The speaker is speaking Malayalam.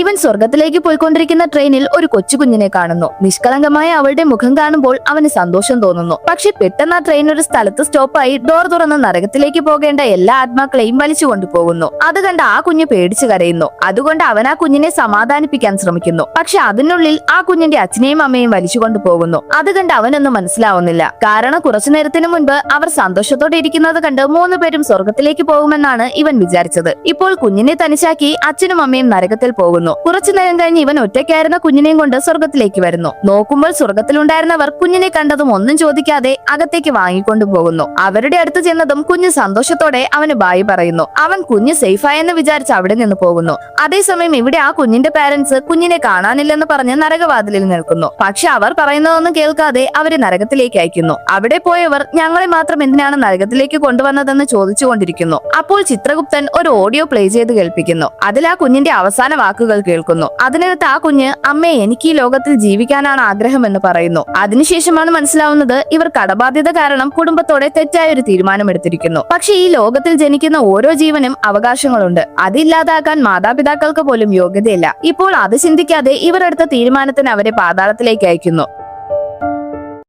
ഇവൻ സ്വർഗത്തിലേക്ക് പോയിക്കൊണ്ടിരിക്കുന്ന ട്രെയിനിൽ ഒരു കൊച്ചുകുഞ്ഞിനെ കാണുന്നു. നിഷ്കളങ്കമായ അവളുടെ മുഖം കാണുമ്പോൾ അവന് സന്തോഷം തോന്നുന്നു. പക്ഷെ പെട്ടെന്ന് ആ ട്രെയിൻ ഒരു സ്ഥലത്ത് സ്റ്റോപ്പായി ഡോർ തുറന്ന് നരകത്തിലേക്ക് പോകേണ്ട എല്ലാ ആത്മാക്കളെയും വലിച്ചു കൊണ്ടുപോകുന്നു. അത് കണ്ട് ആ കുഞ്ഞ് പേടിച്ചു കരയുന്നു. അതുകൊണ്ട് അവൻ ആ കുഞ്ഞിനെ സമാധാനിപ്പിക്കാൻ ശ്രമിക്കുന്നു. പക്ഷെ അതിനുള്ളിൽ ആ കുഞ്ഞിന്റെ അച്ഛനെയും അമ്മയും വലിച്ചു കൊണ്ടുപോകുന്നു. അത് കണ്ട് അവനൊന്നും മനസ്സിലാവുന്നില്ല. കാരണം കുറച്ചു നേരത്തിന് മുൻപ് അവർ സന്തോഷത്തോടെ ഇരിക്കുന്നത് കണ്ട് 3 പേരും സ്വർഗത്തിലേക്ക് പോകുമെന്നാണ് ഇവൻ വിചാരിച്ചത്. ഇപ്പോൾ കുഞ്ഞിനെ തനിച്ചാക്കി അച്ഛനും അമ്മയും നരകത്തിൽ പോകുന്നു. കുറച്ചു നേരം കഴിഞ്ഞ് ഇവൻ ഒറ്റയ്ക്കായിരുന്ന കുഞ്ഞിനെയും കൊണ്ട് സ്വർഗത്തിലേക്ക് വരുന്നു. നോക്കുമ്പോൾ സ്വർഗത്തിലുണ്ടായിരുന്നവർ കുഞ്ഞിനെ കണ്ടതും ഒന്നും ചോദിക്കാതെ അകത്തേക്ക് വാങ്ങിക്കൊണ്ടു പോകുന്നു. അവരുടെ അടുത്ത് ചെന്നതും കുഞ്ഞ് സന്തോഷത്തോടെ അവന് ബായി പറയുന്നു. അവൻ കുഞ്ഞ് സേഫായെന്ന് വിചാരിച്ച് അവിടെ നിന്ന് പോകുന്നു. അതേസമയം ഇവിടെ ആ കുഞ്ഞിന്റെ പാരന്റ്സ് കുഞ്ഞിനെ കാണാനില്ലെന്ന് പറഞ്ഞ് നരകവാതിലിൽ നിൽക്കുന്നു. പക്ഷെ അവർ പറയുന്നതൊന്നും കേൾക്കാതെ അവരെ നരകത്തിലേക്ക് അയക്കുന്നു. അവിടെ പോയവർ ഞങ്ങളെ മാത്രം എന്തിനാണ് നരകത്തിലേക്ക് കൊണ്ടുവന്നതെന്ന് ചോദിച്ചുകൊണ്ടിരിക്കുന്നു. അപ്പോൾ ചിത്രഗുപ്തൻ ഒരു ഓഡിയോ പ്ലേ ചെയ്ത് കേൾപ്പിക്കുന്നു. അതിൽ ആ കുഞ്ഞിന്റെ അവസാന വാക്കുകൾ കേൾക്കുന്നു. അതിനകത്ത് ആ കുഞ്ഞ് അമ്മേ എനിക്ക് ഈ ലോകത്തിൽ ജീവിക്കാനാണ് ആഗ്രഹമെന്ന് പറയുന്നു. അതിനുശേഷമാണ് മനസ്സിലാവുന്നത് ഇവർ കടബാധ്യത കാരണം കുടുംബത്തോടെ തെറ്റായ ഒരു തീരുമാനമെടുത്തിരിക്കുന്നു. പക്ഷെ ഈ ലോകത്തിൽ ജനിക്കുന്ന ഓരോ ജീവനും അവകാശങ്ങളുണ്ട്. അതില്ലാതാക്കാൻ മാതാപിതാക്കൾക്ക് പോലും യോഗ്യതയില്ല. ഇപ്പോൾ അത് ചിന്തിക്കാതെ ഇവർ എടുത്ത തീരുമാനത്തിന് അവരെ പാതാളത്തിലേക്ക് അയക്കുന്നു.